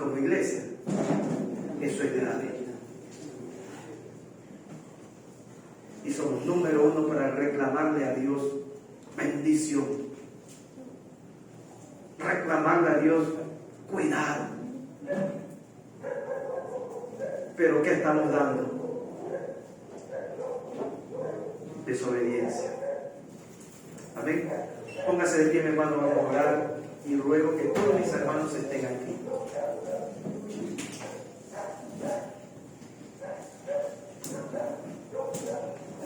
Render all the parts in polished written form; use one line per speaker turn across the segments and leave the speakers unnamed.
como iglesia. Eso es grave. Y somos número uno para reclamarle a Dios bendición. Reclamarle a Dios cuidado. Pero ¿qué estamos dando? Desobediencia. Amén. Póngase de pie, mi hermano, vamos a orar y ruego que todos mis hermanos estén aquí.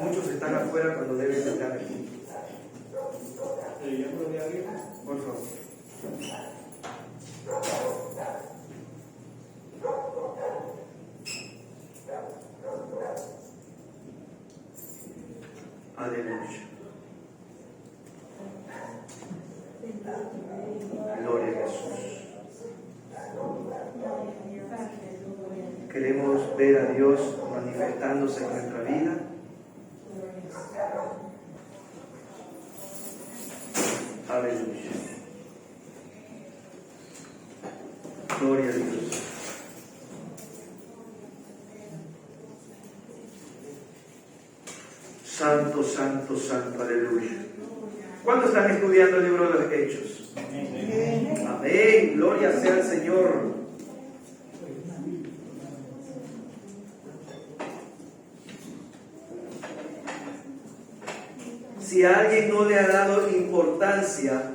Muchos están afuera cuando deben estar aquí. Por favor. Aleluya. Gloria a Jesús. Queremos ver a Dios manifestándose en nuestra vida. Aleluya. Gloria a Dios. Santo, santo, santo, aleluya. ¿Cuántos están estudiando el libro de los Hechos? Amén. Amén. Gloria sea al Señor. Si alguien no le ha dado importancia,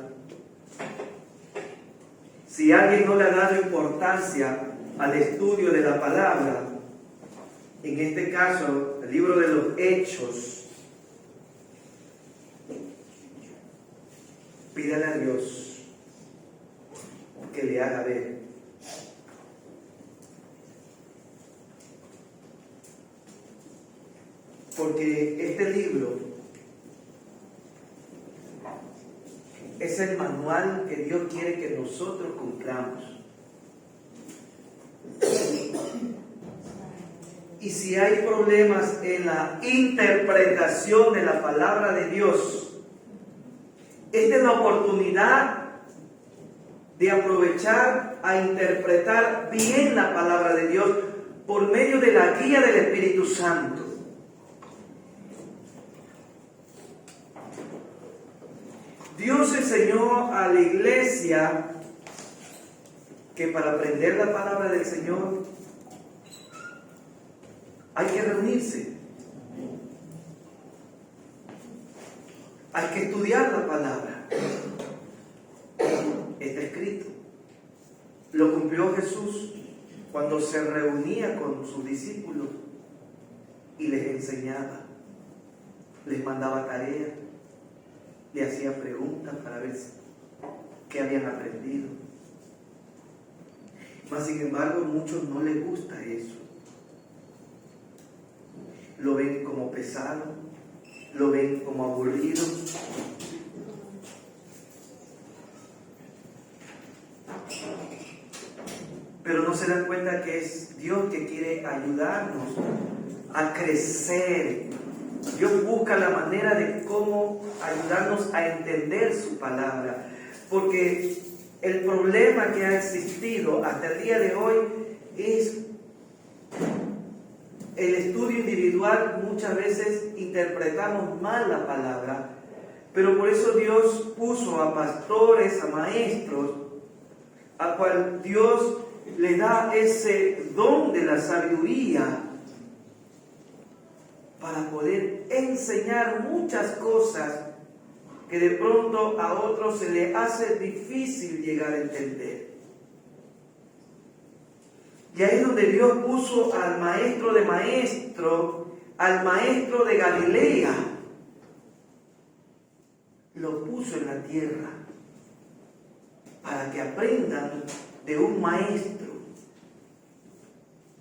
al estudio de la palabra, en este caso, el libro de los Hechos, pídale a Dios que le haga ver. Porque este libro es el manual que Dios quiere que nosotros cumplamos. Y si hay problemas en la interpretación de la palabra de Dios, esta es la oportunidad de aprovechar a interpretar bien la palabra de Dios por medio de la guía del Espíritu Santo. Dios enseñó a la iglesia que para aprender la palabra del Señor hay que reunirse. Hay que estudiar la palabra. Está escrito. Lo cumplió Jesús cuando se reunía con sus discípulos y les enseñaba. Les mandaba tareas. Le hacía preguntas para ver qué habían aprendido. Mas sin embargo, a muchos no les gusta eso. Lo ven como pesado, lo ven como aburrido. Pero no se dan cuenta que es Dios que quiere ayudarnos a crecer. Dios busca la manera de cómo ayudarnos a entender su palabra. Porque el problema que ha existido hasta el día de hoy es el estudio individual. Muchas veces interpretamos mal la palabra, pero por eso Dios puso a pastores, a maestros, a cual Dios le da ese don de la sabiduría para poder enseñar muchas cosas que de pronto a otros se le hace difícil llegar a entender. Y ahí es donde Dios puso al maestro de maestros, al maestro de Galilea. Lo puso en la tierra para que aprendan de un maestro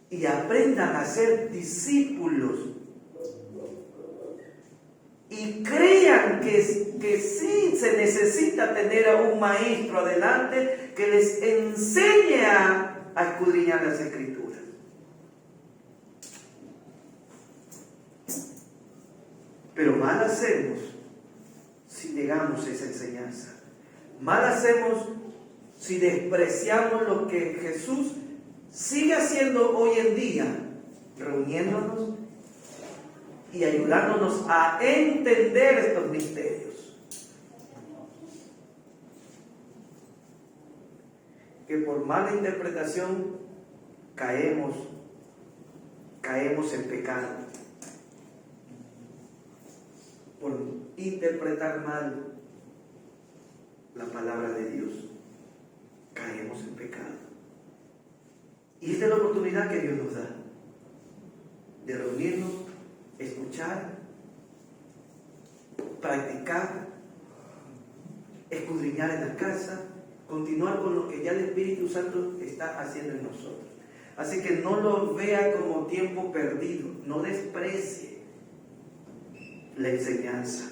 y aprendan a ser discípulos y crean que sí se necesita tener a un maestro adelante que les enseñe a escudriñar las Escrituras. Pero mal hacemos si negamos esa enseñanza. Mal hacemos si despreciamos lo que Jesús sigue haciendo hoy en día, reuniéndonos y ayudándonos a entender estos misterios. Que por mala interpretación caemos en pecado. Por interpretar mal la palabra de Dios, caemos en pecado. Y esta es la oportunidad que Dios nos da de reunirnos, escuchar, practicar, escudriñar en la casa, continuar con lo que ya el Espíritu Santo está haciendo en nosotros. Así que no lo vea como tiempo perdido, no desprecie la enseñanza,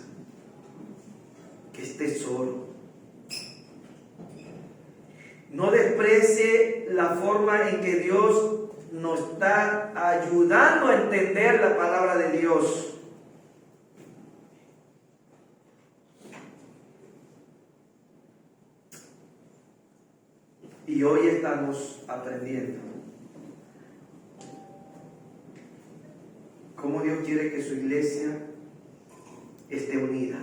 que es tesoro. No desprecie la forma en que Dios nos está ayudando a entender la palabra de Dios. Y hoy estamos aprendiendo cómo Dios quiere que su iglesia esté unida,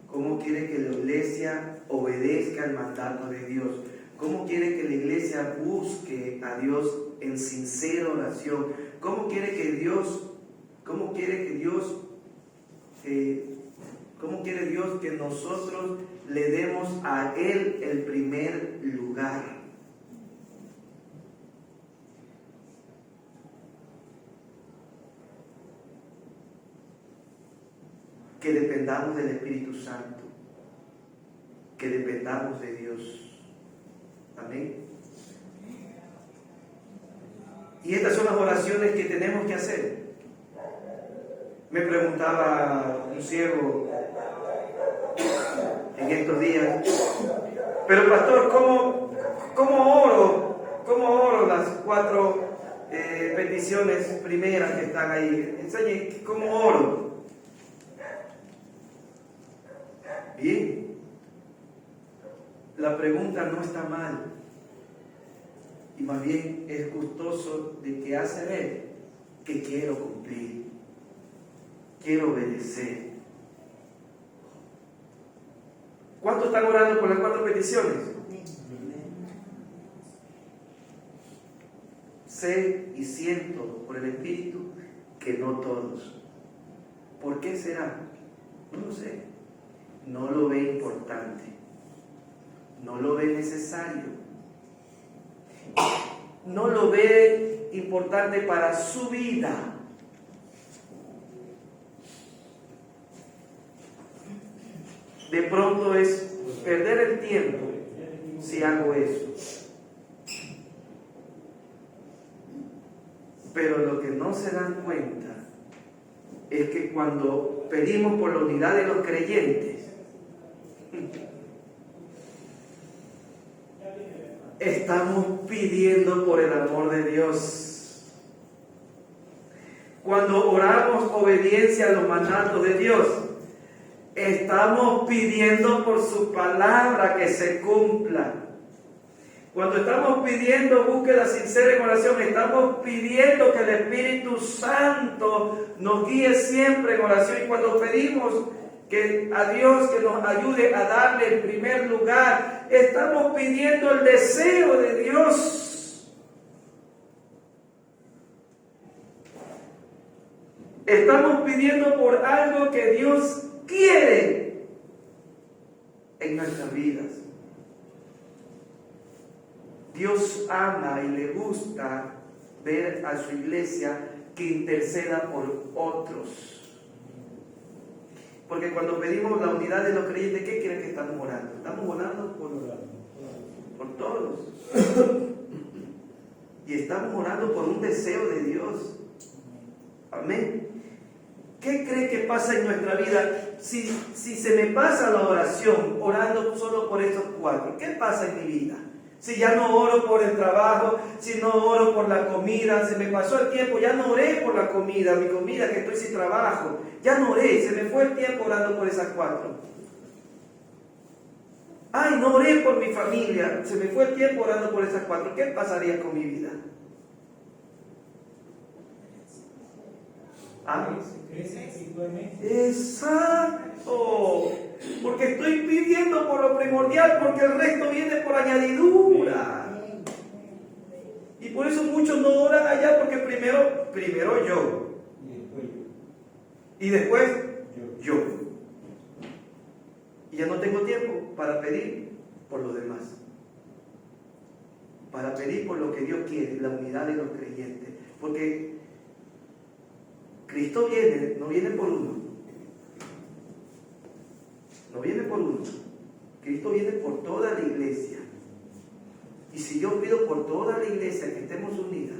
cómo quiere que la iglesia obedezca al mandato de Dios, cómo quiere que la iglesia busque a Dios en sincera oración, cómo quiere Dios que nosotros le demos a Él el primer lugar. Que dependamos del Espíritu Santo, que dependamos de Dios. Amén. Y estas son las oraciones que tenemos que hacer. Me preguntaba un ciego en estos días, pero pastor, ¿cómo oro las 4 peticiones primeras que están ahí? Enseñe cómo oro. Bien, la pregunta no está mal, y más bien es gustoso de que hace ver que quiero cumplir, quiero obedecer. ¿Cuántos están orando por las 4 peticiones? Sé y siento por el Espíritu que no todos. ¿Por qué será? No lo sé. No lo ve importante, no lo ve necesario, no lo ve importante para su vida. De pronto es perder el tiempo si hago eso. Pero lo que no se dan cuenta es que cuando pedimos por la unidad de los creyentes, estamos pidiendo por el amor de Dios. Cuando oramos obediencia a los mandatos de Dios, estamos pidiendo por su palabra que se cumpla. Cuando estamos pidiendo búsqueda sincera en oración, estamos pidiendo que el Espíritu Santo nos guíe siempre en oración. Y cuando pedimos a Dios que nos ayude a darle el primer lugar, estamos pidiendo el deseo de Dios. Estamos pidiendo por algo que Dios quiere en nuestras vidas. Dios ama y le gusta ver a su iglesia que interceda por otros. Porque cuando pedimos la unidad de los creyentes, ¿qué creen que estamos orando? Estamos orando por todos. Y estamos orando por un deseo de Dios. Amén. ¿Qué cree que pasa en nuestra vida si se me pasa la oración orando solo por esos 4? ¿Qué pasa en mi vida? Si ya no oro por el trabajo, si no oro por la comida, se me pasó el tiempo, ya no oré por la comida, mi comida que estoy sin trabajo, ya no oré, se me fue el tiempo orando por esas 4. Ay, no oré por mi familia, se me fue el tiempo orando por esas 4. ¿Qué pasaría con mi vida? ¿Ah? Exacto. Porque estoy pidiendo por lo primordial, porque el resto viene por añadidura. Y por eso muchos no oran allá, porque primero yo. Y después yo. Y ya no tengo tiempo para pedir por los demás. Para pedir por lo que Dios quiere, la unidad de los creyentes. Porque Cristo viene, no viene por uno. No viene por uno. Cristo viene por toda la iglesia. Y si yo pido por toda la iglesia que estemos unidas,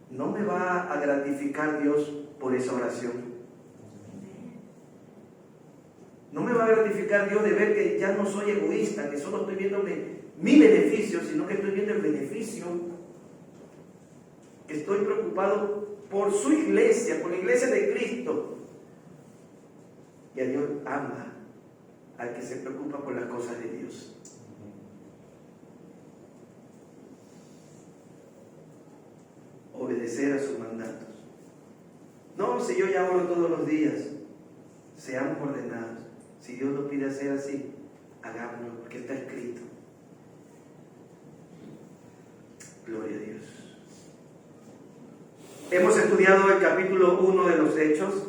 no me va a gratificar Dios por esa oración. No me va a gratificar Dios de ver que ya no soy egoísta, que solo estoy viendo mi beneficio, sino que estoy viendo el beneficio, que estoy preocupado por su iglesia, por la iglesia de Cristo. Y a Dios ama al que se preocupa por las cosas de Dios. Obedecer a sus mandatos. No, si yo ya oro todos los días, seamos ordenados. Si Dios lo pide hacer así, hagámoslo, porque está escrito. Gloria a Dios. Hemos estudiado el capítulo 1 de los Hechos,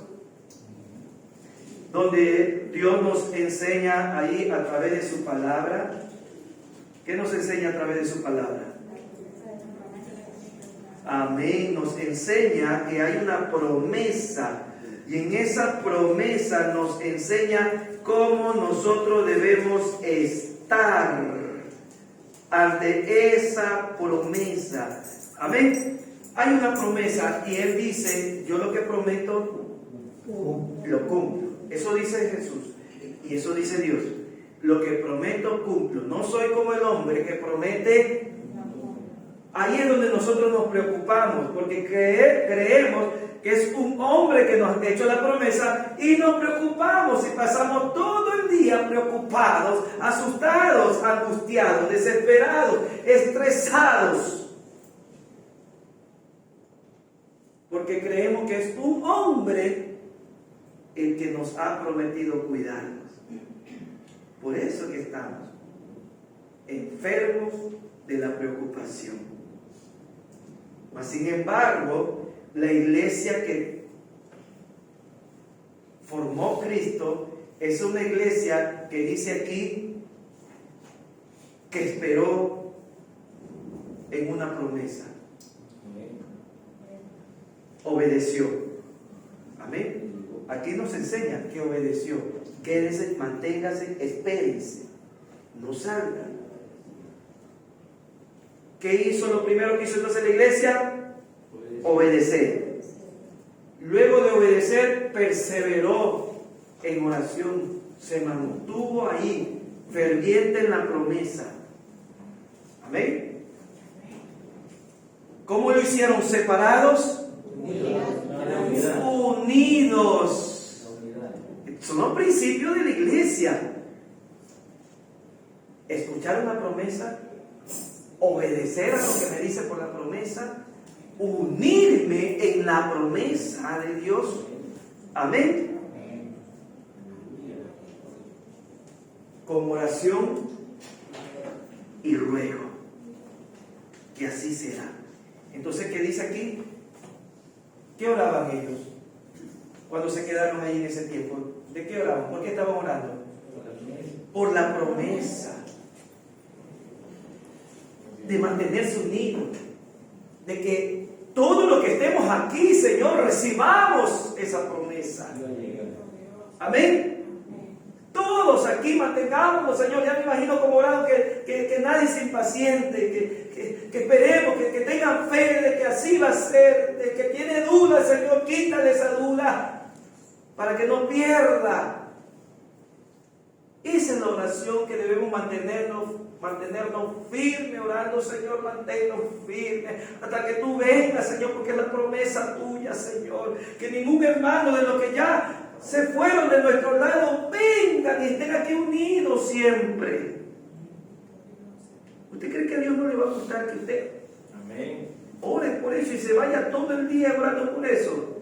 donde Dios nos enseña ahí a través de su palabra. ¿Qué nos enseña a través de su palabra? Amén. Nos enseña que hay una promesa, y en esa promesa nos enseña cómo nosotros debemos estar ante esa promesa. Amén. Hay una promesa y Él dice: yo lo que prometo lo cumplo. Eso dice Jesús y eso dice Dios. Lo que prometo cumplo. No soy como el hombre que promete. Ahí es donde nosotros nos preocupamos, porque creemos que es un hombre que nos ha hecho la promesa y nos preocupamos y pasamos todo el día preocupados, asustados, angustiados, desesperados, estresados, porque creemos que es un hombre el que nos ha prometido cuidarnos. Por eso que estamos enfermos de la preocupación. Mas sin embargo, la iglesia que formó Cristo es una iglesia que dice aquí que esperó en una promesa. Obedeció. Amén. Aquí nos enseña que obedeció. Quédese, manténgase, espérense. No salgan. ¿Qué hizo? Lo primero que hizo entonces la iglesia: obedecer. Luego de obedecer, perseveró en oración. Se mantuvo ahí, ferviente en la promesa. Amén. ¿Cómo lo hicieron? ¿Separados? Unidos. Son los principios de la iglesia. Escuchar una promesa, obedecer a lo que me dice por la promesa, unirme en la promesa de Dios. Amén. Con oración y ruego, que así será. Entonces, ¿qué dice aquí? ¿Qué oraban ellos cuando se quedaron ahí en ese tiempo? ¿De qué oraban? ¿Por qué estaban orando? Por la promesa de mantenerse unidos, de que todo lo que estemos aquí, Señor, recibamos esa promesa. Amén. Todos aquí mantengámonos, Señor. Ya me imagino como orando que nadie se impaciente, que esperemos, que tengan fe de que así va a ser, de que tiene dudas, Señor, quítale esa duda para que no pierda. Esa es la oración que debemos mantenernos firmes, orando, Señor, manténnos firmes hasta que tú vengas, Señor, porque es la promesa tuya, Señor, que ningún hermano de los que ya se fueron de nuestro lado venga vengan y estén aquí unidos siempre. ¿Usted cree que a Dios no le va a gustar que usted ore por eso y se vaya todo el día orando por eso?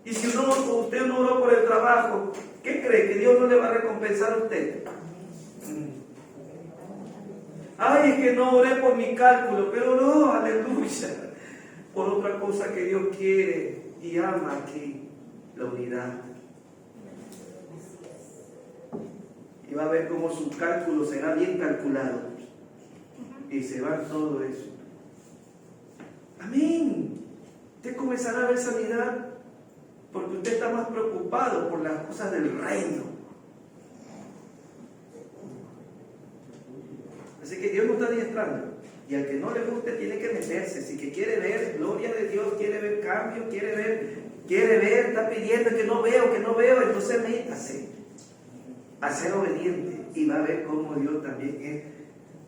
Y si usted no oró por el trabajo, ¿qué cree? ¿Que Dios no le va a recompensar a usted? Ay, es que no oré por mi cálculo, pero no, aleluya, por otra cosa que Dios quiere y ama aquí, la unidad. Y va a ver cómo su cálculo será bien calculado y se va todo eso. Amén. Usted comenzará a ver sanidad porque usted está más preocupado por las cosas del reino. Así que Dios nos está adiestrando. Y al que no le guste tiene que meterse. Si que quiere ver gloria de Dios, quiere ver cambio, quiere ver, está pidiendo que no veo, entonces métase a ser obediente. Y va a ver cómo Dios también es,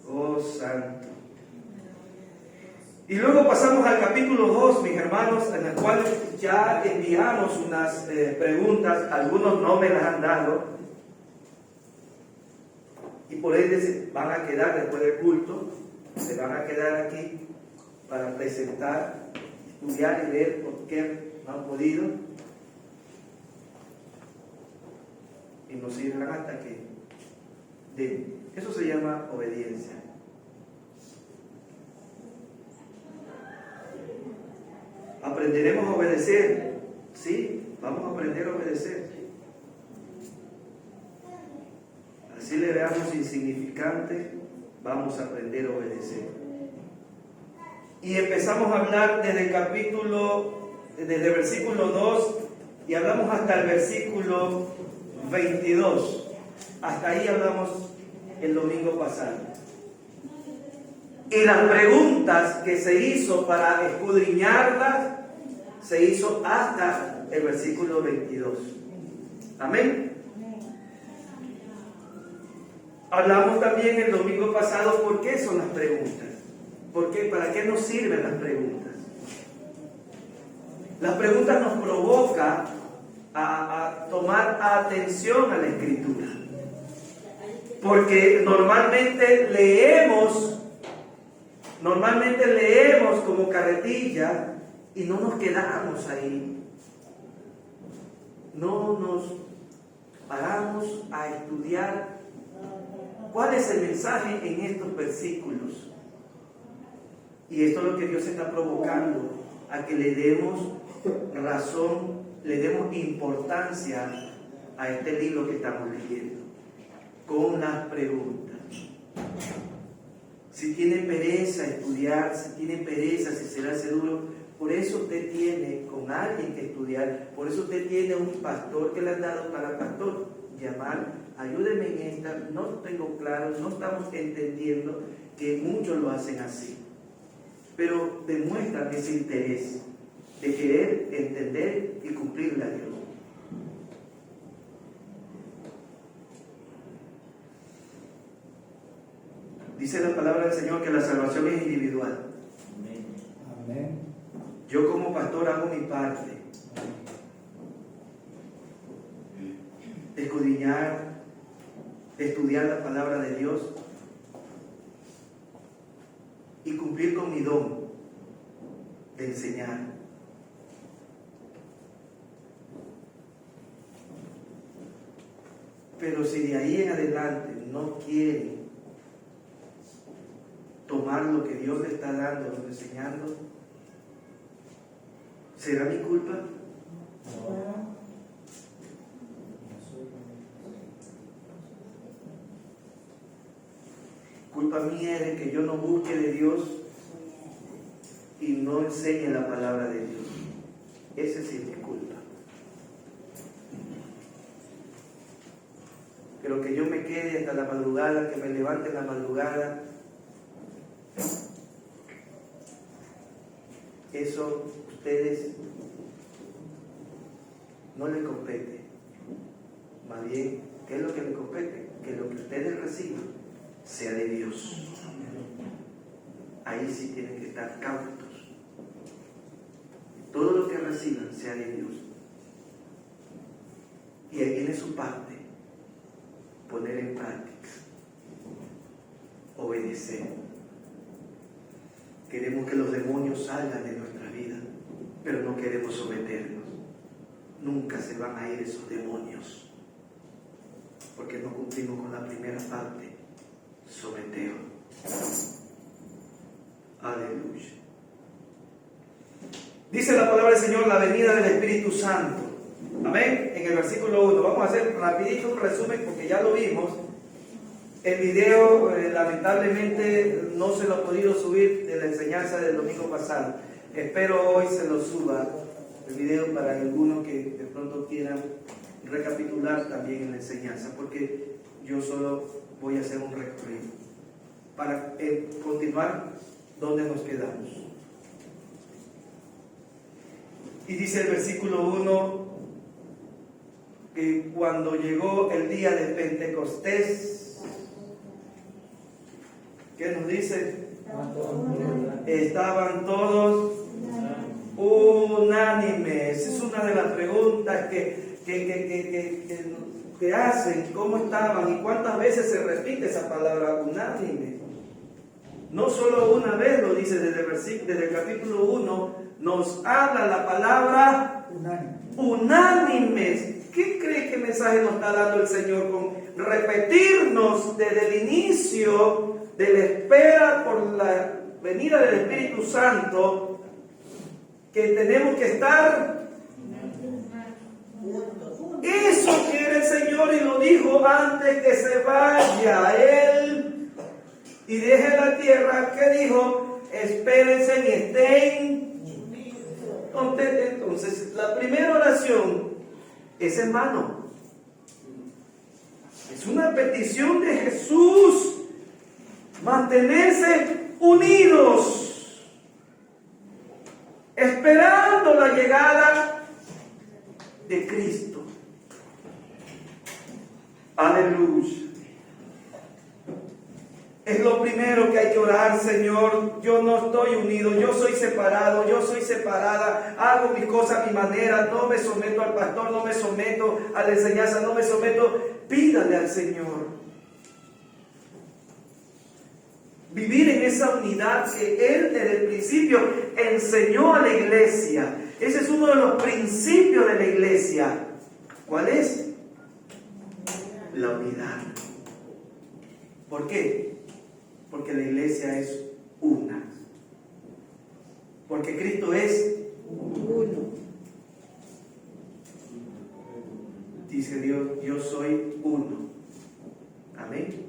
oh santo. Y luego pasamos al capítulo 2, mis hermanos, en el cual ya enviamos unas preguntas, algunos no me las han dado, y por ende van a quedar después del culto, se van a quedar aquí para presentar, estudiar y ver por qué no han podido, y nos sirvan hasta que den. Eso se llama obediencia. ¿Aprenderemos a obedecer? Sí, vamos a aprender a obedecer. Así le veamos insignificante, vamos a aprender a obedecer. Y empezamos a hablar desde el versículo 2 y hablamos hasta el versículo 22. Hasta ahí hablamos el domingo pasado. Y las preguntas que se hizo para escudriñarlas, se hizo hasta el versículo 22. Amén. Hablamos también el domingo pasado por qué son las preguntas. ¿Por qué? ¿Para qué nos sirven las preguntas? Las preguntas nos provocan a tomar atención a la Escritura. Porque normalmente leemos como carretilla y no nos quedamos ahí. No nos paramos a estudiar cuál es el mensaje en estos versículos. Y esto es lo que Dios está provocando, a que le demos razón, le demos importancia a este libro que estamos leyendo, con las preguntas. Si tiene pereza estudiar, si tiene pereza, si se le hace duro, por eso usted tiene con alguien que estudiar, por eso usted tiene un pastor que le han dado para pastor, llamar, ayúdeme en esta, no tengo claro, no estamos entendiendo, que muchos lo hacen así, pero demuestran ese interés de querer entender y cumplirle a Dios. Dice la palabra del Señor que la salvación es individual. Amén. Yo como pastor hago mi parte. De escudriñar, de estudiar la palabra de Dios y cumplir con mi don de enseñar. Pero si de ahí en adelante no quieren tomar lo que Dios le está dando, enseñando, ¿será mi culpa? No. Culpa mía es de que yo no busque de Dios y no enseñe la palabra de Dios. Esa sí es mi culpa. Pero que yo me quede hasta la madrugada, que me levante en la madrugada, eso ustedes no les compete. Más bien, ¿qué es lo que les compete? Que lo que ustedes reciban sea de Dios. Ahí sí tienen que estar cautos. Todo lo que reciban sea de Dios. Y ahí viene su parte. poner en práctica, obedecer. Queremos que los demonios salgan de nuestra vida, pero no queremos someternos. Nunca se van a ir esos demonios, porque no cumplimos con la primera parte, someteos. Aleluya. Dice la palabra del Señor, la venida del Espíritu Santo. Amén. En el versículo 1. Vamos a hacer rapidito un resumen porque ya lo vimos. El video lamentablemente no se lo he podido subir de la enseñanza del domingo pasado. Espero hoy se lo suba el video para algunos que de pronto quieran recapitular también en la enseñanza, porque yo solo voy a hacer un recorrido para continuar donde nos quedamos. Y dice el versículo 1 que cuando llegó el día de Pentecostés, ¿qué nos dice? Estaban todos unánimes. Es una de las preguntas que hacen, ¿cómo estaban? ¿Y cuántas veces se repite esa palabra unánime? No solo una vez lo dice desde el capítulo 1, nos habla la palabra unánimes. ¿Qué cree que mensaje nos está dando el Señor con repetirnos desde el inicio de la espera por la venida del Espíritu Santo, que tenemos que estar? Eso quiere el Señor, y lo dijo antes que se vaya Él y deje la tierra. ¿Qué dijo? Espérense y estén. Entonces, la primera oración es, hermano, es una petición de Jesús: mantenerse unidos, esperando la llegada de Cristo. Aleluya. Es lo primero que hay que orar: Señor, yo no estoy unido, yo soy separado, yo soy separada, hago mis cosas a mi manera, no me someto al pastor, no me someto a la enseñanza, no me someto. Pídale al Señor vivir en esa unidad que Él desde el principio enseñó a la iglesia. Ese es uno de los principios de la iglesia. ¿Cuál es? La unidad. ¿Por qué? Porque la iglesia es una. Porque Cristo es uno. Dice Dios, yo soy uno. Amén.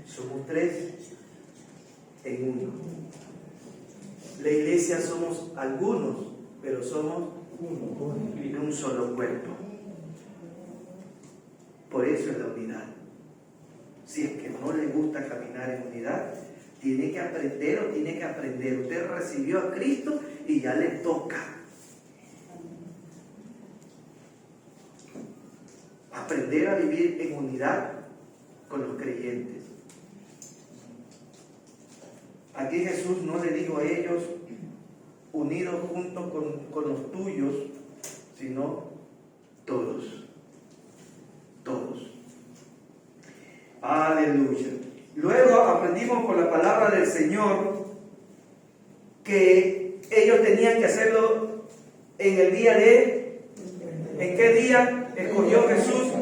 Somos tres en uno. La iglesia somos algunos, pero somos un solo cuerpo. Por eso es la unidad. Si es que no le gusta caminar en unidad, tiene que aprender. Usted recibió a Cristo y ya le toca aprender a vivir en unidad con los creyentes. Aquí Jesús no le dijo a ellos unidos junto con los tuyos, sino todos. Aleluya. Luego aprendimos por la palabra del Señor que ellos tenían que hacerlo en el día de... ¿En qué día escogió Jesús?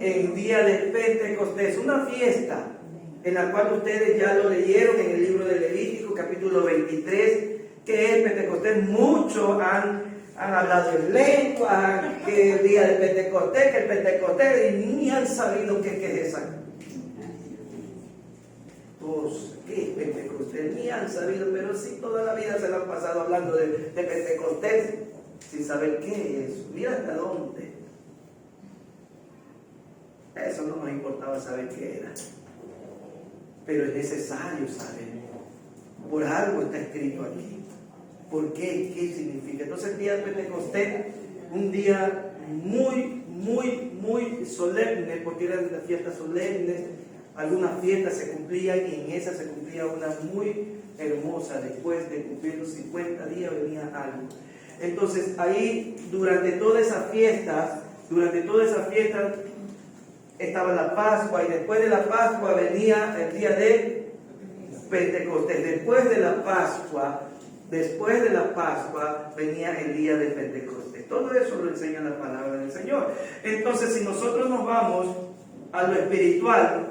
En día de Pentecostés, una fiesta en la cual ustedes ya lo leyeron en el libro de Levítico, capítulo 23, que es Pentecostés. Muchos han hablado en lengua, que el día de Pentecostés, que el Pentecostés, y ni han sabido qué es esa. Pues, ¿qué es Pentecostés? Ni han sabido, pero sí toda la vida se la han pasado hablando de Pentecostés sin saber qué es. Mira hasta dónde. Eso no nos importaba saber qué era. Pero es necesario saber. Por algo está escrito aquí. ¿Por qué? ¿Qué significa? Entonces el día de Pentecostés, un día muy solemne, porque eran las fiestas solemnes. Algunas fiestas se cumplían y en esas se cumplía una muy hermosa. Después de cumplir los 50 días venía algo. Entonces ahí durante todas esas fiestas, estaba la Pascua, y después de la Pascua venía el día de Pentecostés. Después de la Pascua venía el día de Pentecostés. Todo eso lo enseña la palabra del Señor. Entonces, si nosotros nos vamos a lo espiritual,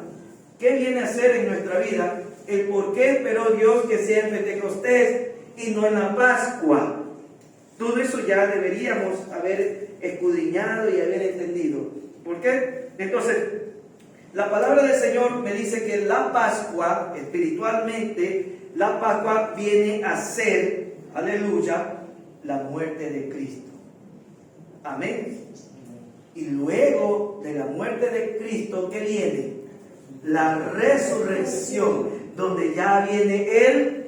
¿qué viene a hacer en nuestra vida? El por qué esperó Dios que sea en Pentecostés y no en la Pascua. Todo eso ya deberíamos haber escudriñado y haber entendido. ¿Por qué? Entonces, la palabra del Señor me dice que la Pascua, espiritualmente, la Pascua viene a ser, aleluya, la muerte de Cristo. Amén. Y luego de la muerte de Cristo, ¿qué viene? La resurrección, donde ya viene el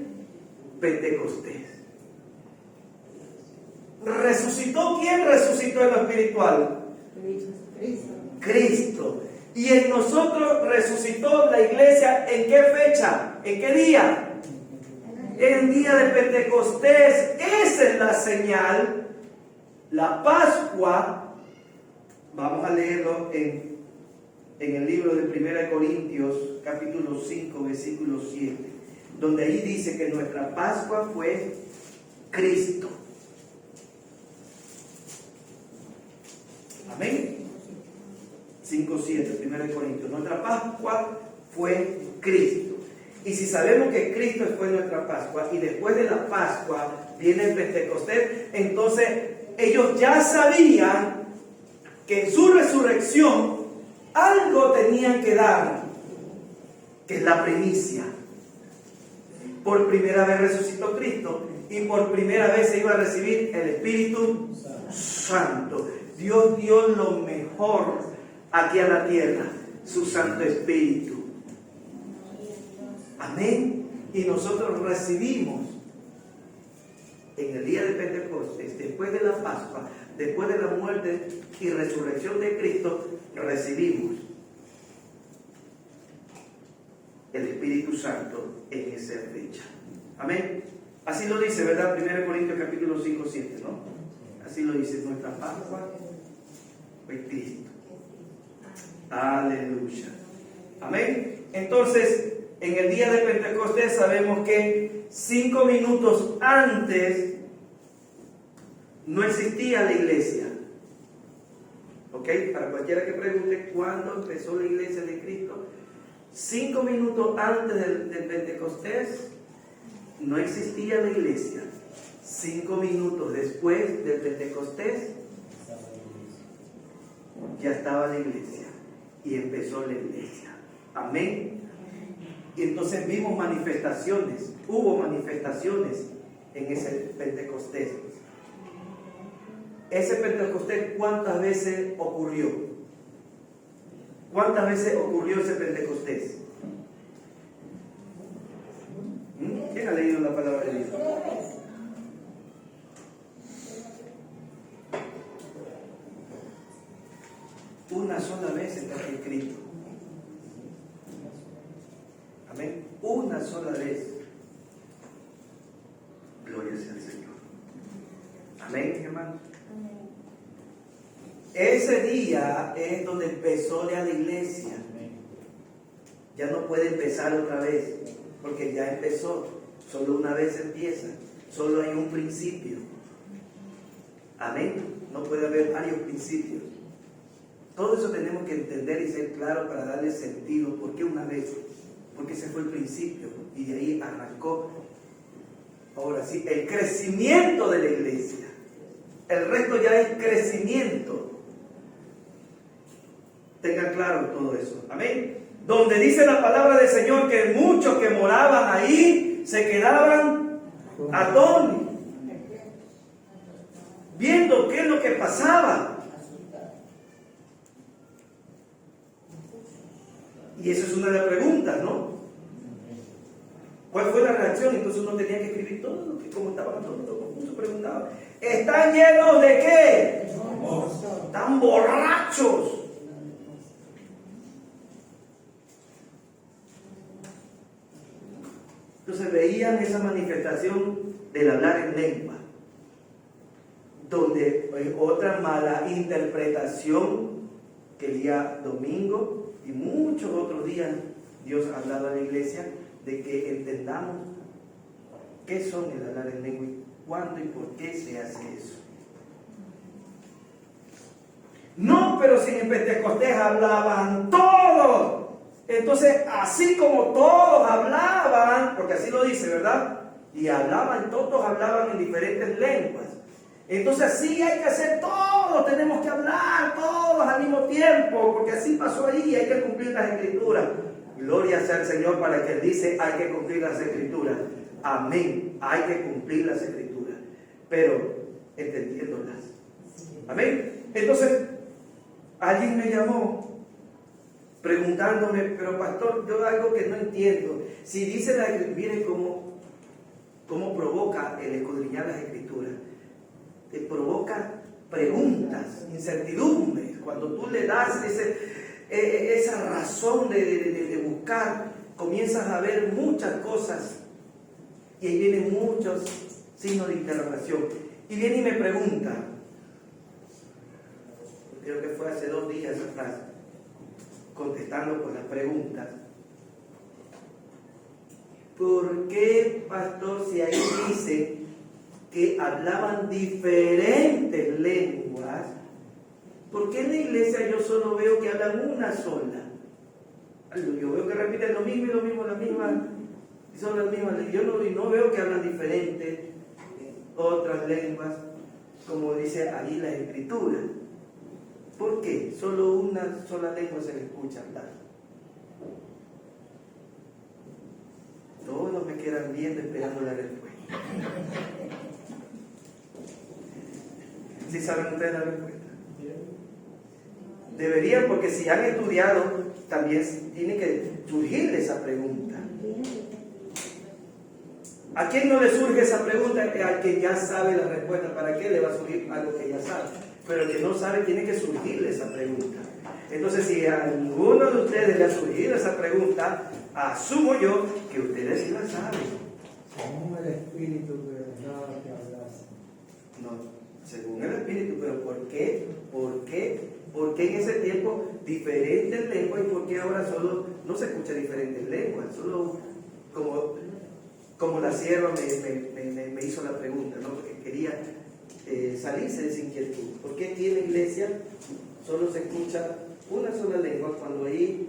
Pentecostés. ¿Resucitó quién? Resucitó en lo espiritual. Cristo. Y en nosotros resucitó la iglesia. ¿En qué fecha? ¿En qué día? En el día de Pentecostés. Esa es la señal. La Pascua, vamos a leerlo en el libro de 1 Corintios, capítulo 5, versículo 7, donde ahí dice que nuestra Pascua fue Cristo. Amén. 5:7, 1 Corintios. Nuestra Pascua fue Cristo. Y si sabemos que Cristo fue nuestra Pascua, y después de la Pascua viene el Pentecostés, entonces ellos ya sabían que en su resurrección algo tenían que dar, que es la primicia. Por primera vez resucitó Cristo, y por primera vez se iba a recibir el Espíritu Santo. Dios dio lo mejor aquí a la tierra, su Santo Espíritu. Amén. Y nosotros recibimos en el día de Pentecostés, después de la Pascua, después de la muerte y resurrección de Cristo, recibimos el Espíritu Santo en esa fecha. Amén. Así lo dice, ¿verdad? 1 Corintios capítulo 5, 7, ¿no? Así lo dice, nuestra Pascua fue Cristo. Aleluya. Amén. Entonces, en el día de Pentecostés sabemos que 5 minutos antes no existía la iglesia. ¿Ok? Para cualquiera que pregunte cuándo empezó la iglesia de Cristo, 5 minutos antes del Pentecostés no existía la iglesia. 5 minutos después del Pentecostés ya estaba la iglesia y empezó la iglesia. Amén. Y entonces vimos manifestaciones, hubo manifestaciones en ese Pentecostés. Ese Pentecostés, ¿cuántas veces ocurrió? ¿Cuántas veces ocurrió ese Pentecostés? ¿Quién ha leído la palabra de Dios? Una sola vez está escrito. Amén. Una sola vez. Gloria sea al Señor. Amén, hermano. Ese día es donde empezó ya la iglesia. Ya no puede empezar otra vez, porque ya empezó. Solo una vez empieza. Solo hay un principio. Amén. No puede haber varios principios. Todo eso tenemos que entender y ser claro para darle sentido. ¿Por qué una vez? Porque ese fue el principio y de ahí arrancó, ahora sí, el crecimiento de la iglesia. El resto ya es crecimiento. Tengan claro todo eso. Amén. Donde dice la palabra del Señor que muchos que moraban ahí se quedaban atónitos, viendo qué es lo que pasaba. Y eso es una de las preguntas, ¿no? ¿Cuál fue la reacción? Entonces uno tenía que escribir todo lo que, como estaban todos, muchos preguntaban. ¿Están llenos de qué? Están borrachos. Entonces veían esa manifestación del hablar en lengua, donde otra mala interpretación que el día domingo y muchos otros días Dios ha hablado a la iglesia de que entendamos qué son el hablar en lengua y cuándo y por qué se hace eso. No, pero si en Pentecostés hablaban todos. Entonces, así como todos hablaban, porque así lo dice, ¿verdad? Y hablaban, todos hablaban en diferentes lenguas. Entonces, así hay que hacer todos, tenemos que hablar todos al mismo tiempo, porque así pasó ahí, hay que cumplir las escrituras. Gloria sea al Señor para que Él dice, hay que cumplir las escrituras. Amén, hay que cumplir las escrituras, pero entendiéndolas. Amén. Entonces, alguien me llamó preguntándome, pero pastor, yo algo que no entiendo. Si dice la escritura, miren cómo provoca el escudriñar las escrituras. Te provoca preguntas, incertidumbres. Cuando tú le das esa razón de buscar, comienzas a ver muchas cosas y ahí vienen muchos signos de interrogación. Y viene y me pregunta, creo que fue hace 2 días atrás, contestando por las preguntas, ¿por qué, pastor, si ahí dice que hablaban diferentes lenguas, por qué en la iglesia yo solo veo que hablan una sola? Yo veo que repiten lo mismo y lo mismo, la misma, y son las mismas. Yo no veo que hablan diferentes otras lenguas, como dice ahí la escritura. ¿Por qué? Solo una sola lengua se le escucha hablar. Todos me quedan viendo esperando la respuesta. ¿Sí saben ustedes la respuesta? Deberían, porque si han estudiado, también tiene que surgirle esa pregunta. ¿A quién no le surge esa pregunta? Al que ya sabe la respuesta. ¿Para qué le va a surgir algo que ya sabe? Pero el que no sabe tiene que surgirle esa pregunta. Entonces, si a ninguno de ustedes le ha surgido esa pregunta, asumo yo que ustedes sí la saben.
Según el Espíritu, pero nada que hablas.
No, según el Espíritu, pero ¿por qué? ¿Por qué? ¿Por qué en ese tiempo diferentes lenguas y por qué ahora solo no se escucha diferentes lenguas? Solo como la sierva me hizo la pregunta, ¿no? Porque quería salirse de esa inquietud. ¿Por qué aquí en la iglesia solo se escucha una sola lengua cuando ahí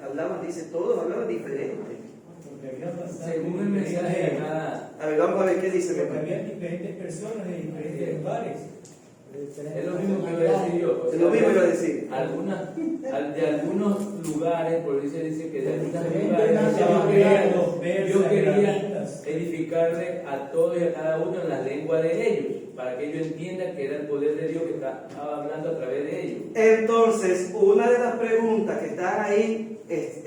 hablaban, dice, todos hablaban diferente?
Según el mensaje de cada...
A ver, vamos a ver qué dice.
Porque había diferentes personas de diferentes lugares.
Es lo mismo que iba a decir yo.
Es lo mismo que iba a decir.
De algunos lugares, por eso dice que de algunos
lugares
yo quería edificarle a todos y a cada uno en la lengua de ellos, para que ellos entiendan que era el poder de Dios que estaba hablando a través de ellos.
Entonces, una de las preguntas que están ahí es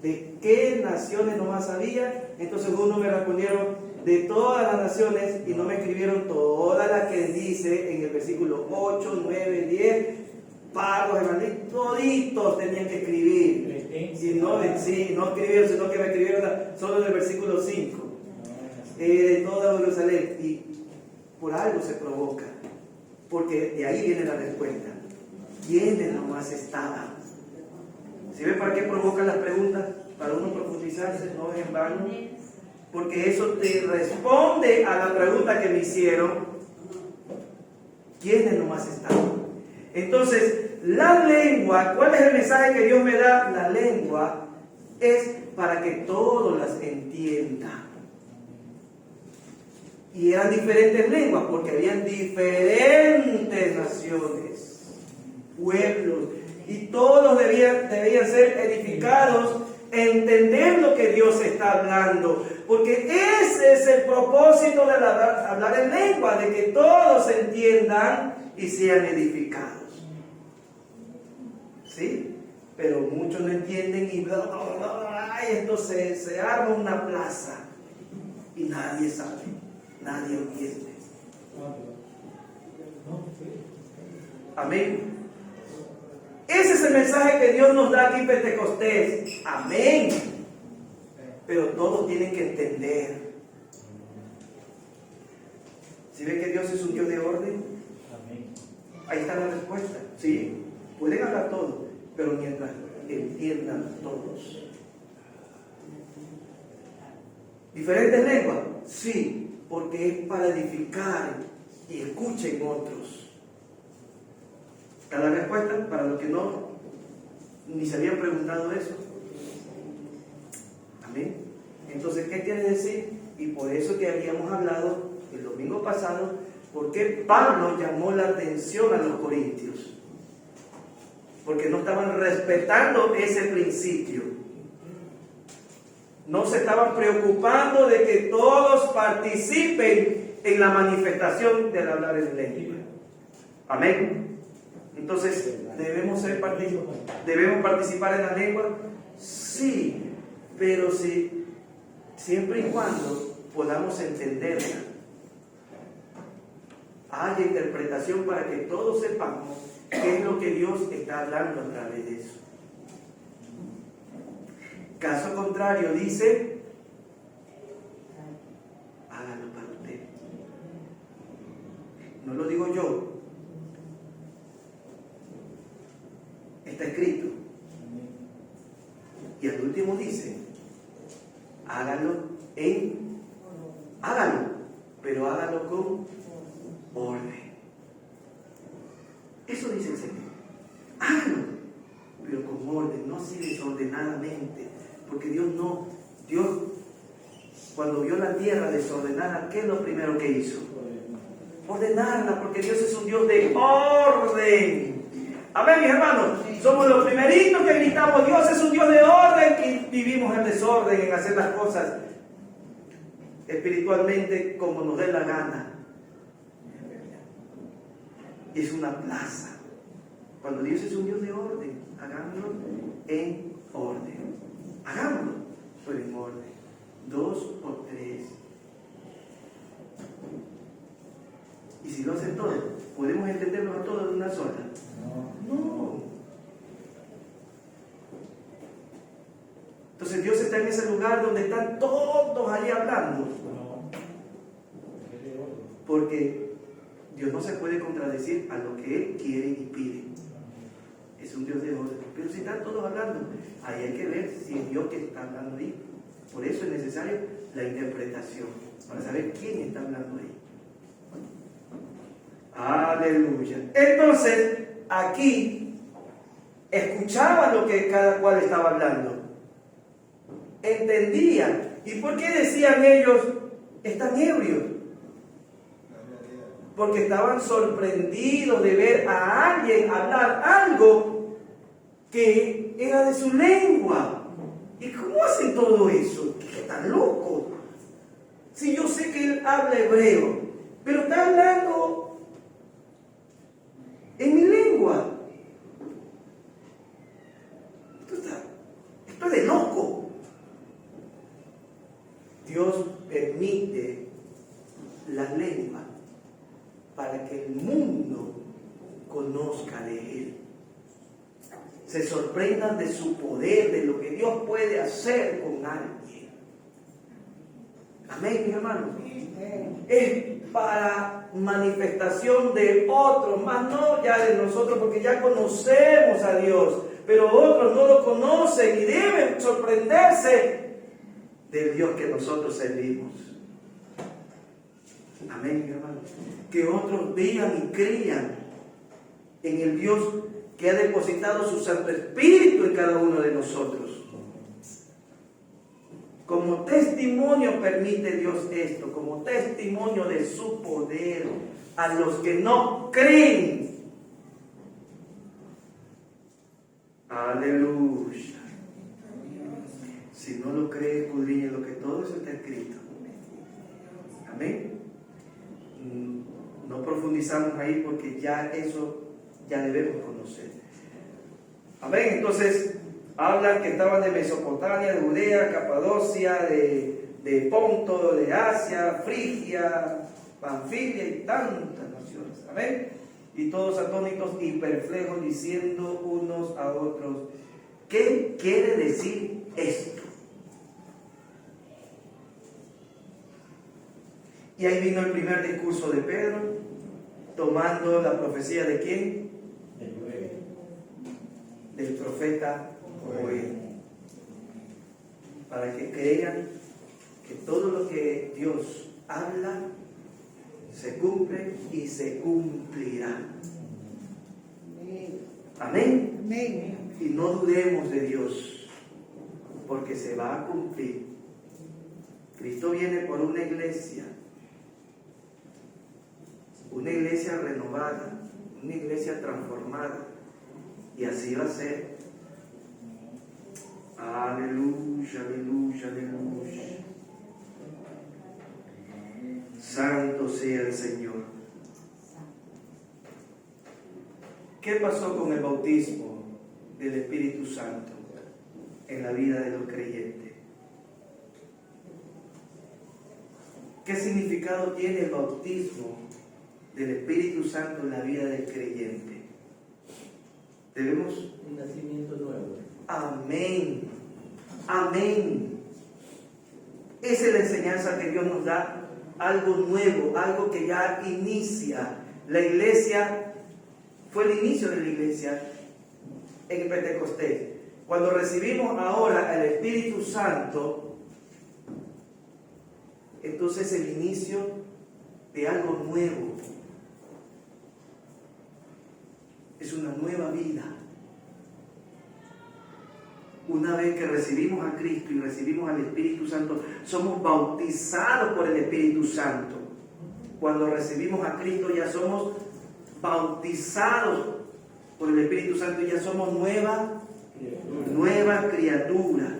¿de qué naciones nomás había? Entonces uno me respondieron de todas las naciones y no me escribieron todas las que dice en el versículo 8, 9, 10, pardos, evangélicos, toditos tenían que escribir. Y no escribieron, sino que me escribieron solo en el versículo 5, de toda Jerusalén. Y por algo se provoca, porque de ahí viene la respuesta. ¿Quiénes nomás estaban? ¿Sí ven para qué provocan las preguntas? Para uno profundizarse, no es en vano. Porque eso te responde a la pregunta que me hicieron. ¿Quiénes nomás estaban? Entonces, la lengua, ¿cuál es el mensaje que Dios me da? La lengua es para que todos las entiendan. Y eran diferentes lenguas, porque habían diferentes naciones, pueblos, y todos debían ser edificados, entender lo que Dios está hablando, porque ese es el propósito de hablar en lengua, de que todos entiendan y sean edificados. ¿Sí? Pero muchos no entienden y esto se arma una plaza y nadie sabe, nadie entiende. Amén. Ese es el mensaje que Dios nos da aquí en Pentecostés. Amén. Pero todos tienen que entender. ¿Sí ven que Dios es un Dios de orden?
Amén.
Ahí está la respuesta. Sí, pueden hablar todo, pero mientras entiendan todos. ¿Diferentes lenguas? Sí, porque es para edificar y escuchen otros. ¿Está la respuesta? Para los que no, ni se habían preguntado eso. Amén. Entonces, ¿qué quiere decir? Y por eso que habíamos hablado el domingo pasado, ¿por qué Pablo llamó la atención a los corintios? Porque no estaban respetando ese principio. No se estaban preocupando de que todos participen en la manifestación del hablar en lengua. Amén. Entonces, ¿debemos participar en la lengua? Sí, pero sí, siempre y cuando podamos entenderla. Haya interpretación para que todos sepamos qué es lo que Dios está hablando a través de eso. Caso contrario, dice, hágalo para usted. No lo digo yo. Está escrito. Y al último dice, hágalo, pero hágalo con orden. Eso dice el Señor. Hágalo, pero con orden, no así desordenadamente. Porque Dios cuando vio la tierra desordenada, ¿qué es lo primero que hizo? Ordenarla, porque Dios es un Dios de orden. Amén, mis hermanos. Somos los primeritos que gritamos, Dios es un Dios de orden, y vivimos en desorden, en hacer las cosas espiritualmente como nos dé la gana. Y es una plaza. Cuando Dios es un Dios de orden, hagámoslo en orden. Hagámoslo, pero en orden. 2 o 3. Y si lo hacen todos, ¿podemos entenderlos a todos de una sola? No. Entonces Dios está en ese lugar donde están todos ahí hablando. Porque Dios no se puede contradecir a lo que Él quiere y pide. Es un Dios de orden. Pero si están todos hablando, ahí hay que ver si es Dios que está hablando ahí. Por eso es necesario la interpretación, para saber quién está hablando ahí. Aleluya. Entonces, aquí escuchaban lo que cada cual estaba hablando. Entendían. ¿Y por qué decían ellos, están ebrios? Porque estaban sorprendidos de ver a alguien hablar algo que era de su lengua. ¿Y cómo hacen todo eso? ¿Qué tan loco? Si yo sé que él habla hebreo, pero está hablando en mi lengua. Esto es de loco. Dios permite la lengua para que el mundo conozca de Él. Se sorprendan de su poder, de lo que Dios puede hacer con alguien. Amén, mis hermanos. Es para manifestación de otros, más no ya de nosotros, porque ya conocemos a Dios, pero otros no lo conocen y deben sorprenderse del Dios que nosotros servimos. Amén, mis hermanos. Que otros vean y crean en el Dios que ha depositado su Santo Espíritu en cada uno de nosotros. Como testimonio permite Dios esto, como testimonio de su poder a los que no creen. Aleluya. Si no lo cree, escudriñe lo que todo eso está escrito. Amén. No profundizamos ahí porque ya eso ya debemos conocer. Amén. Entonces hablan que estaban de Mesopotamia, de Judea, Capadocia, de Ponto, de Asia, Frigia, Panfilia y tantas naciones. Amén. Y todos atónitos y perplejos, diciendo unos a otros, ¿qué quiere decir esto? Y ahí vino el primer discurso de Pedro. tomando la profecía de quién? Del profeta Joel. Para que crean que todo lo que Dios habla se cumple y se cumplirá. Amén. Y no dudemos de Dios, porque se va a cumplir. Cristo viene por una iglesia renovada, una iglesia transformada, y así va a ser. Aleluya, aleluya, aleluya. Santo sea el Señor. ¿Qué pasó con el bautismo del Espíritu Santo en la vida de los creyentes? ¿Qué significado tiene el bautismo del Espíritu Santo en la vida del creyente? Debemos...
Un nacimiento nuevo.
Amén. Amén. Esa es la enseñanza que Dios nos da. Algo nuevo, algo que ya inicia. La iglesia, fue el inicio de la iglesia en el Pentecostés. Cuando recibimos ahora el Espíritu Santo, entonces el inicio de algo nuevo. Es una nueva vida. Una vez que recibimos a Cristo y recibimos al Espíritu Santo, somos bautizados por el Espíritu Santo. Cuando recibimos a Cristo ya somos bautizados por el Espíritu Santo y ya somos nueva criatura.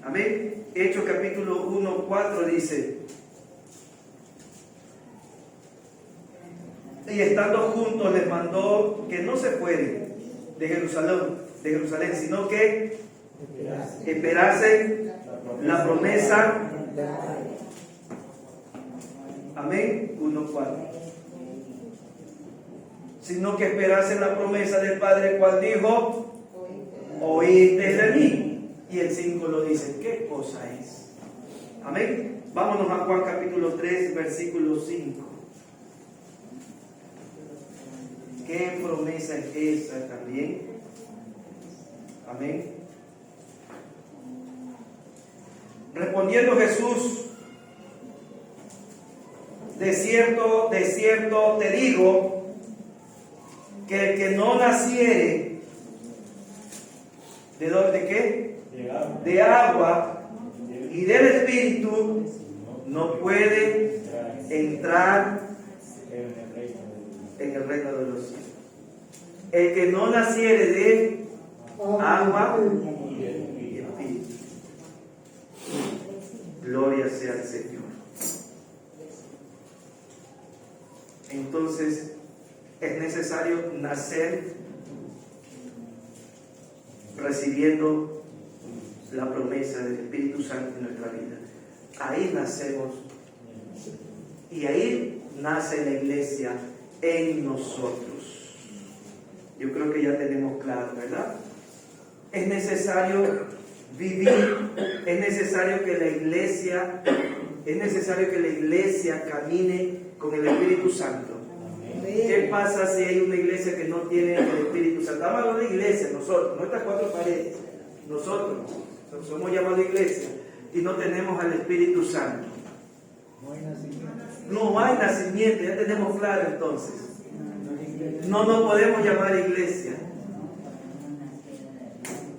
Amén. Hechos capítulo 1:4 dice: y estando juntos les mandó que no se fueren de Jerusalén, sino que esperasen la promesa. Amén. 1:4. Sino que esperasen la promesa del Padre, cual dijo: oíste de mí. Y el 5 lo dice. ¿Qué cosa es? Amén. Vámonos a Juan capítulo 3, versículo 5. ¿Qué promesa es esa también? Amén. Respondiendo Jesús: de cierto te digo, que el que no naciere, ¿de dónde qué? De agua y del Espíritu, no puede entrar en el reino de los cielos. El que no naciere de agua y Espíritu. Gloria sea al Señor. Entonces, es necesario nacer recibiendo la promesa del Espíritu Santo en nuestra vida. Ahí nacemos y ahí nace la iglesia en nosotros. Yo creo que ya tenemos claro, ¿verdad? Es necesario vivir, es necesario que la iglesia camine con el Espíritu Santo. ¿Qué pasa si hay una iglesia que no tiene el Espíritu Santo? Estamos hablando de iglesia, nosotros, nuestras cuatro paredes, nosotros somos llamados iglesia y no tenemos al Espíritu Santo. No hay nacimiento, ya tenemos claro entonces. No nos podemos llamar iglesia.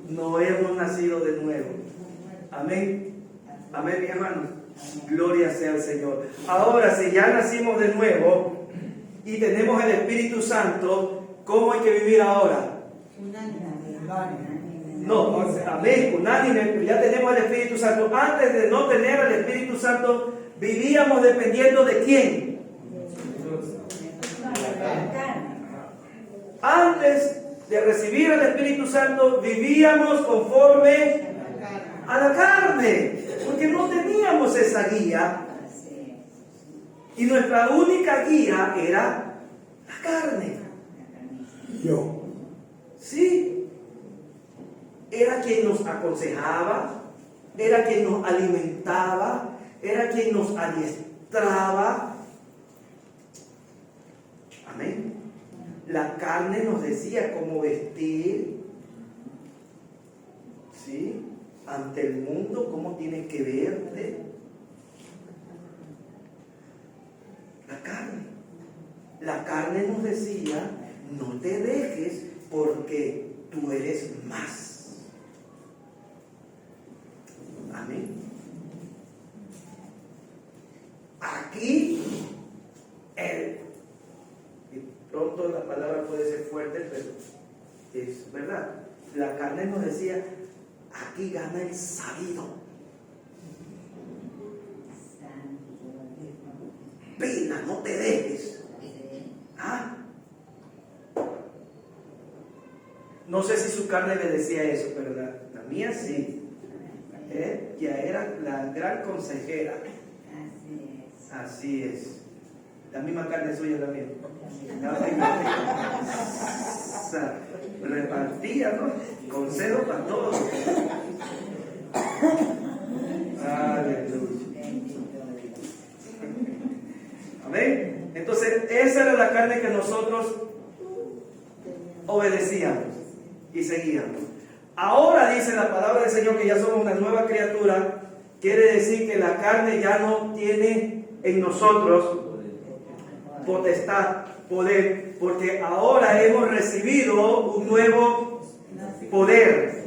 No hemos nacido de nuevo. Amén. Amén, mi hermano. Gloria sea al Señor. Ahora, si ya nacimos de nuevo y tenemos el Espíritu Santo, ¿cómo hay que vivir ahora? No, amén, unánime. Ya tenemos el Espíritu Santo. Antes de no tener el Espíritu Santo, vivíamos dependiendo de quién. Antes de recibir el Espíritu Santo, vivíamos conforme a la carne, porque no teníamos esa guía. Y nuestra única guía era la carne.
Yo.
Sí. Era quien nos aconsejaba, era quien nos alimentaba, era quien nos adiestraba. La carne nos decía cómo vestir, ¿sí? Ante el mundo, cómo tienes que verte. La carne nos decía, no te dejes porque tú eres más. Amén. Aquí, y pronto la palabra puede ser fuerte, pero es verdad. La carne nos decía, aquí gana el sabido. Pena, no te dejes. ¿Ah? No sé si su carne le decía eso, pero la mía sí. Ya era la gran consejera. Así es. La misma carne suya es la mía. Repartía, ¿no? Consejo para todos. Aleluya. Amén. Entonces, esa era la carne que nosotros obedecíamos y seguíamos. Ahora dice la palabra del Señor que ya somos una nueva criatura. Quiere decir que la carne ya no tiene en nosotros potestad, poder, porque ahora hemos recibido un nuevo poder,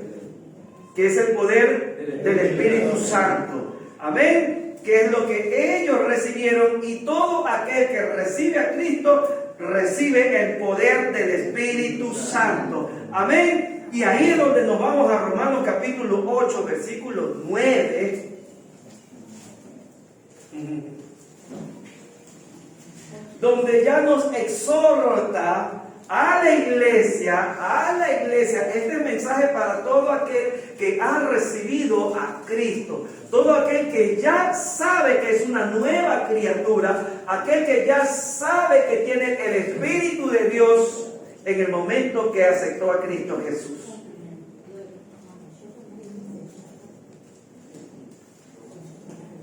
que es el poder del Espíritu Santo. Amén. Que es lo que ellos recibieron, y todo aquel que recibe a Cristo recibe el poder del Espíritu Santo. Amén. Y ahí es donde nos vamos a Romanos capítulo 8, versículo 9. Donde ya nos exhorta a la iglesia, este mensaje para todo aquel que ha recibido a Cristo, todo aquel que ya sabe que es una nueva criatura, aquel que ya sabe que tiene el Espíritu de Dios en el momento que aceptó a Cristo Jesús.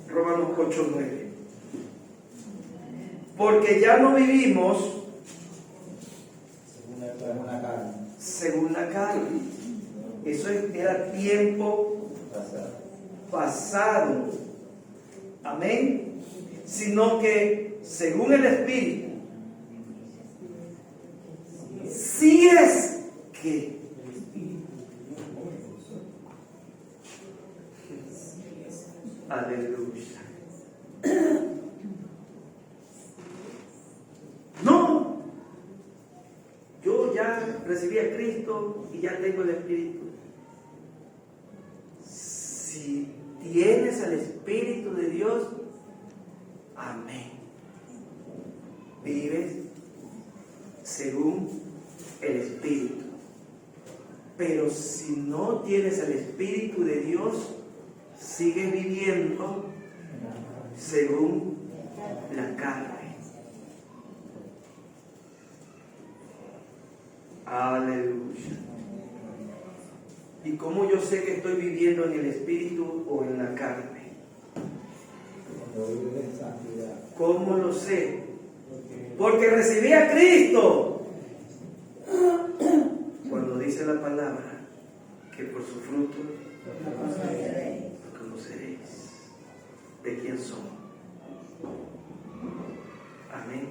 Romanos 8:9. Porque ya no vivimos según la carne. Eso era tiempo pasado. Amén. Sino que según el Espíritu. Si es que aleluya. No, yo ya recibí a Cristo y ya tengo el Espíritu. Si tienes el Espíritu de Dios, amén. Vives según el Espíritu. Pero si no tienes el Espíritu de Dios, sigues viviendo según la carne. Aleluya. ¿Y cómo yo sé que estoy viviendo en el Espíritu o en la carne? ¿Cómo lo sé? Porque recibí a Cristo. Cuando dice la palabra que por su fruto conoceréis de quién somos. Amén.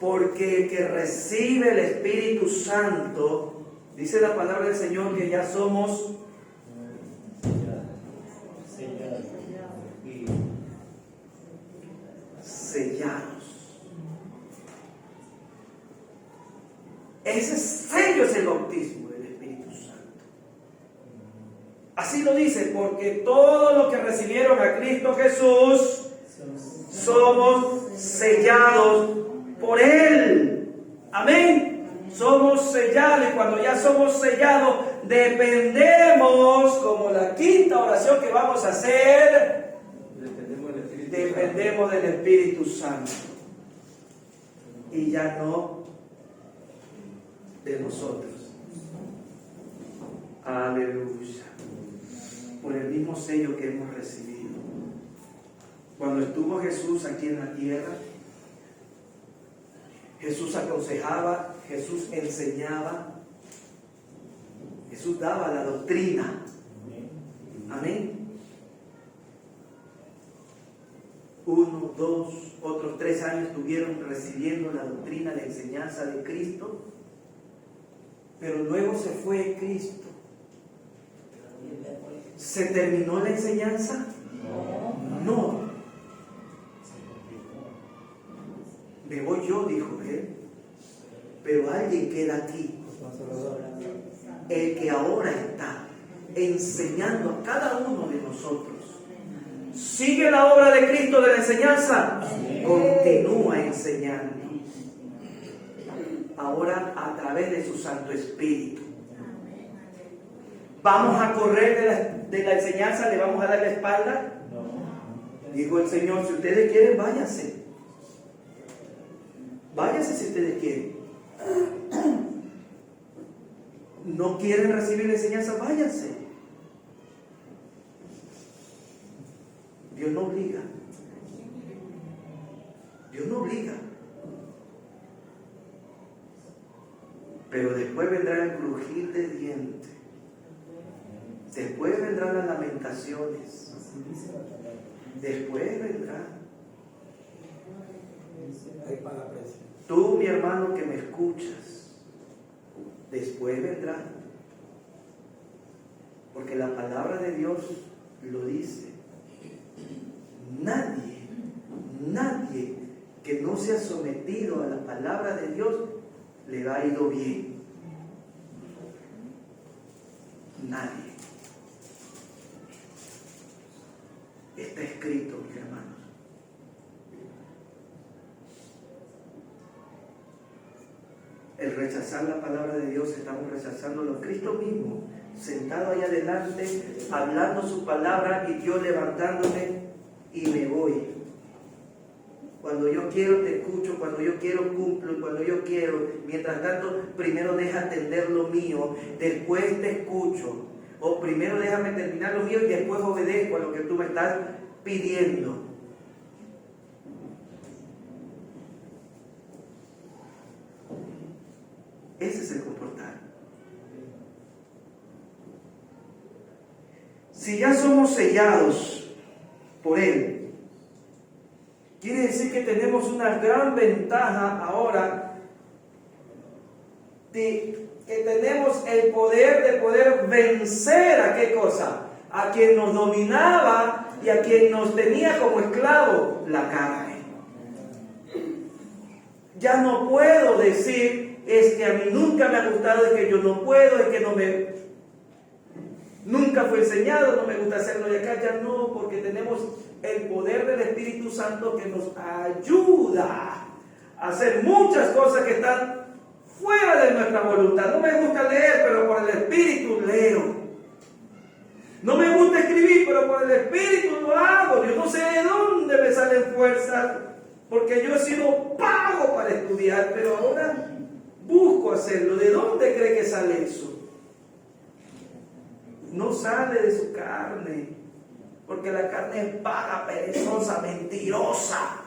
Porque el que recibe el Espíritu Santo, dice la palabra del Señor que ya somos sellados. Ese sello es el bautismo del Espíritu Santo. Así lo dice, porque todos los que recibieron a Cristo Jesús somos sellados por Él. Amén. Somos sellados, y cuando ya somos sellados, dependemos, como la quinta oración que vamos a hacer, dependemos del Espíritu Santo. Y ya no de nosotros. Aleluya. Por el mismo sello que hemos recibido. Cuando estuvo Jesús aquí en la tierra, Jesús aconsejaba, Jesús enseñaba, Jesús daba la doctrina. Amén. 1, 2, otros 3 años estuvieron recibiendo la doctrina, la enseñanza de Cristo, pero luego se fue Cristo. ¿Se terminó la enseñanza? No. Me voy yo, dijo él, pero alguien queda aquí, el que ahora está enseñando a cada uno de nosotros. ¿Sigue la obra de Cristo de la enseñanza? Continúa enseñando. Ahora a través de su Santo Espíritu. ¿Vamos a correr de la enseñanza? ¿Le vamos a dar la espalda? Dijo el Señor, si ustedes quieren, váyanse. Váyanse si ustedes quieren. ¿No quieren recibir la enseñanza? Váyanse. Dios no obliga. Dios no obliga. Pero después vendrá el crujir de dientes. Después vendrán las lamentaciones. Después vendrá. Tú, mi hermano, que me escuchas, después vendrá. Porque la palabra de Dios lo dice. Nadie que no se ha sometido a la palabra de Dios le ha ido bien. Nadie. Está escrito, mis hermanos. El rechazar la palabra de Dios, estamos rechazándolo. Cristo mismo, sentado ahí adelante, hablando su palabra y yo levantándome y me voy. Cuando yo quiero te escucho, cuando yo quiero cumplo, cuando yo quiero. Mientras tanto, primero deja atender lo mío, después te escucho. O primero déjame terminar lo mío y después obedezco a lo que tú me estás pidiendo. Ese es el comportar. Si ya somos sellados por Él, quiere decir que tenemos una gran ventaja ahora de que tenemos el poder de poder vencer a qué cosa, a quien nos dominaba y a quien nos tenía como esclavo, la carne. Ya no puedo decir, es que a mí nunca me ha gustado, es que yo no puedo, es que nunca fue enseñado, no me gusta hacerlo de acá. Ya no, porque tenemos el poder del Espíritu Santo que nos ayuda a hacer muchas cosas que están fuera de nuestra voluntad. No me gusta leer, pero por el Espíritu leo. No me gusta escribir, pero por el Espíritu lo hago. Yo no sé de dónde me salen fuerzas, porque yo he sido pago para estudiar, pero ahora busco hacerlo. ¿De dónde cree que sale eso? No sale de su carne, porque la carne es vaga, perezosa, mentirosa,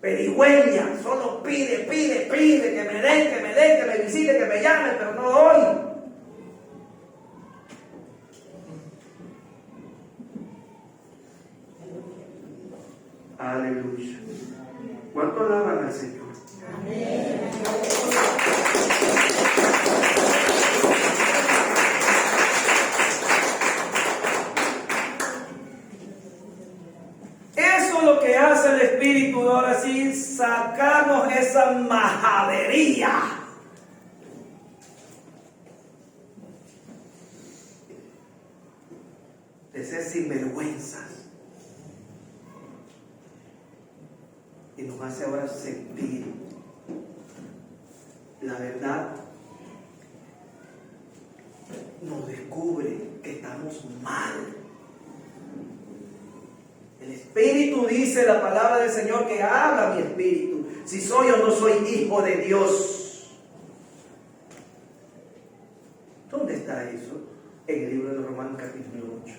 pedigüeña, solo pide, que me den, que me visite, que me llamen, pero no doy. Aleluya. ¿Cuánto alaban al Señor? Amén. Eso es lo que hace el Espíritu, ahora sí, sacarnos esa majadería. De ser sinvergüenzas. Y nos hace ahora sentir la verdad. Nos descubre que estamos mal. El Espíritu dice la palabra del Señor que habla mi espíritu. Si soy o no soy hijo de Dios. ¿Dónde está eso? En el libro de Romanos capítulo 8.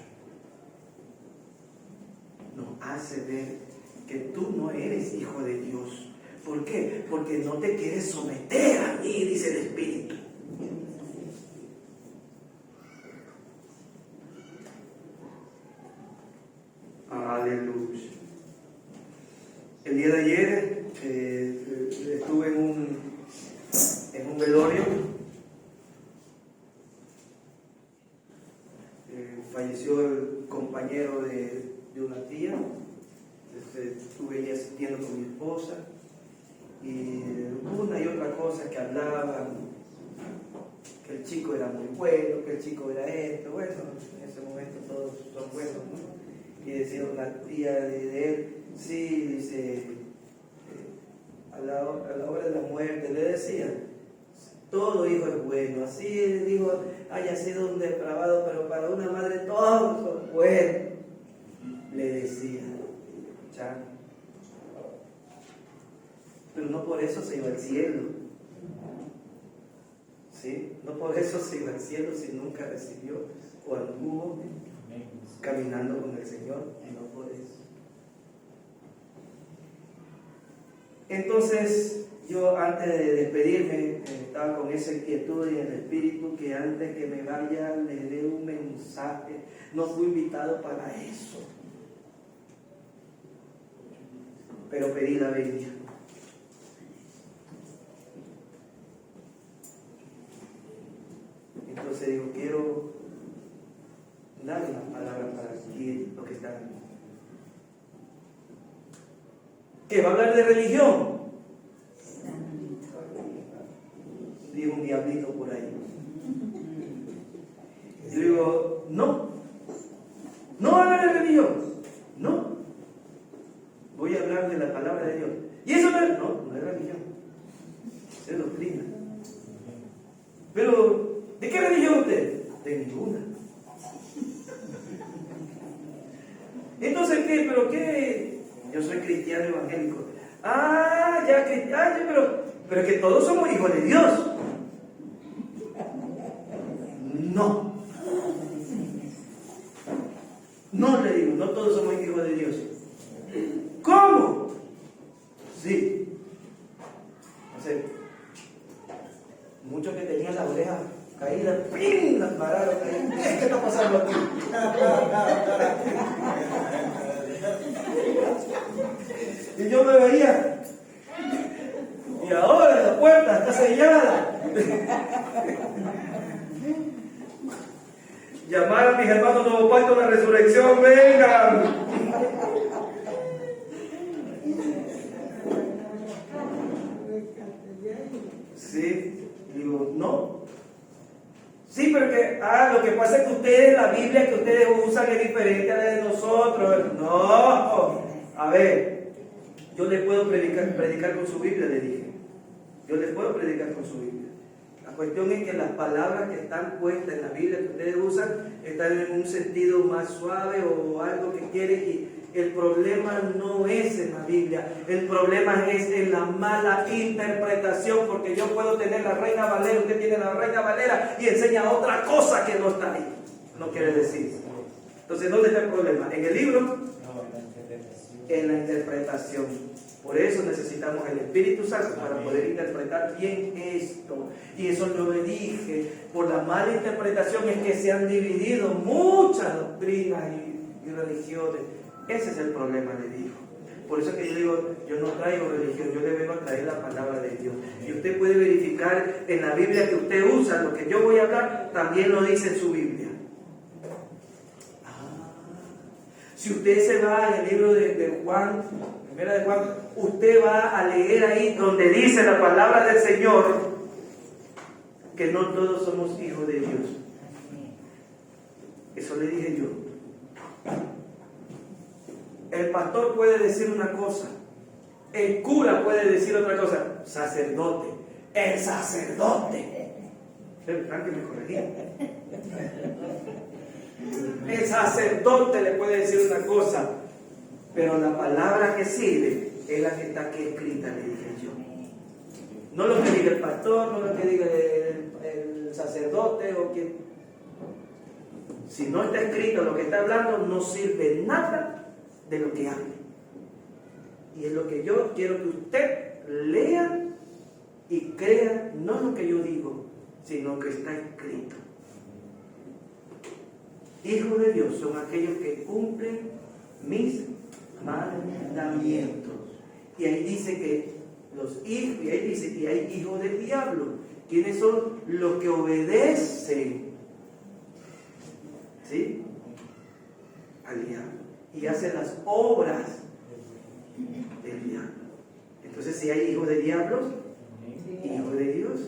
Nos hace ver que tú no eres hijo de Dios. ¿Por qué? Porque no te quieres someter a mí, dice el Espíritu. Aleluya. El día de ayer estuve en un velorio. Falleció el compañero de una tía. Estuve allí asistiendo con mi esposa. Y una y otra cosa que hablaban, que el chico era muy bueno, que el chico era esto. Bueno, en ese momento todos son buenos, ¿no? Y decía una tía de él, sí, dice, a la hora de la muerte, le decía, todo hijo es bueno, así el hijo haya sido un depravado, pero para una madre todos son buenos, le decía, ¿ya? Pero no por eso se iba al cielo, ¿sí? No por eso se iba al cielo si nunca recibió o anduvo caminando con el Señor, y no por eso. Entonces, yo antes de despedirme, estaba con esa inquietud y el Espíritu que antes que me vaya le dé un mensaje. No fui invitado para eso, pero pedí la venia. Entonces digo, quiero dar una palabra para lo que está aquí. ¿Qué va a hablar de religión? Digo un diablito por ahí. Yo digo, no va a hablar de religión, no. Voy a hablar de la palabra de Dios. ¿Y eso no es religión? Es doctrina. Pero, ¿de qué religión usted? De ninguna. Entonces, ¿qué? ¿Pero qué? Yo soy cristiano evangélico. Pero es que todos somos hijos de Dios. No le digo, no todos somos hijos de Dios. ¿Cómo? Sí. O sea, muchos que tenían las orejas caídas, ¡pim!, las pararon ahí. ¿Qué está pasando aquí? Y yo me veía, y ahora la puerta está sellada. Llamar a mis hermanos Nuevo Pacto de la Resurrección, vengan. Sí, digo, no. Sí, pero lo que pasa es que ustedes, la Biblia que ustedes usan es diferente a la de nosotros. No, a ver, yo les puedo predicar con su Biblia, le dije. Yo les puedo predicar con su Biblia. La cuestión es que las palabras que están puestas en la Biblia que ustedes usan están en un sentido más suave o algo que quieren, y el problema no es en la Biblia, el problema es en la mala interpretación, porque yo puedo tener la Reina Valera, usted tiene la Reina Valera y enseña otra cosa que no está ahí, no quiere decir. Entonces, ¿dónde está el problema? ¿En el libro? En la interpretación. Por eso necesitamos el Espíritu Santo para poder interpretar bien esto. Y eso yo le dije, por la mala interpretación es que se han dividido muchas doctrinas y religiones. Ese es el problema, le digo. Por eso que yo digo, yo no traigo religión, yo le vengo a traer la palabra de Dios. Y usted puede verificar en la Biblia que usted usa, lo que yo voy a hablar, también lo dice en su Biblia. Si usted se va al libro de Juan, primera de Juan, usted va a leer ahí donde dice la palabra del Señor que no todos somos hijos de Dios. Eso le dije yo. El pastor puede decir una cosa, el cura puede decir otra cosa, sacerdote, el sacerdote. ¿Verdad que me corregía? El sacerdote le puede decir una cosa, pero la palabra que sirve es la que está aquí escrita, le dije yo. No lo que diga el pastor, no lo que diga el sacerdote o quien. Si no está escrito lo que está hablando, no sirve nada de lo que hable. Y es lo que yo quiero que usted lea y crea, no lo que yo digo, sino que está escrito. Hijos de Dios son aquellos que cumplen mis mandamientos. Y ahí dice que los hijos, y ahí dice que hay hijos del diablo. ¿Quiénes son los que obedecen? ¿Sí? Al diablo. Y hacen las obras del diablo. Entonces, si hay hijos de diablos, hijos de Dios.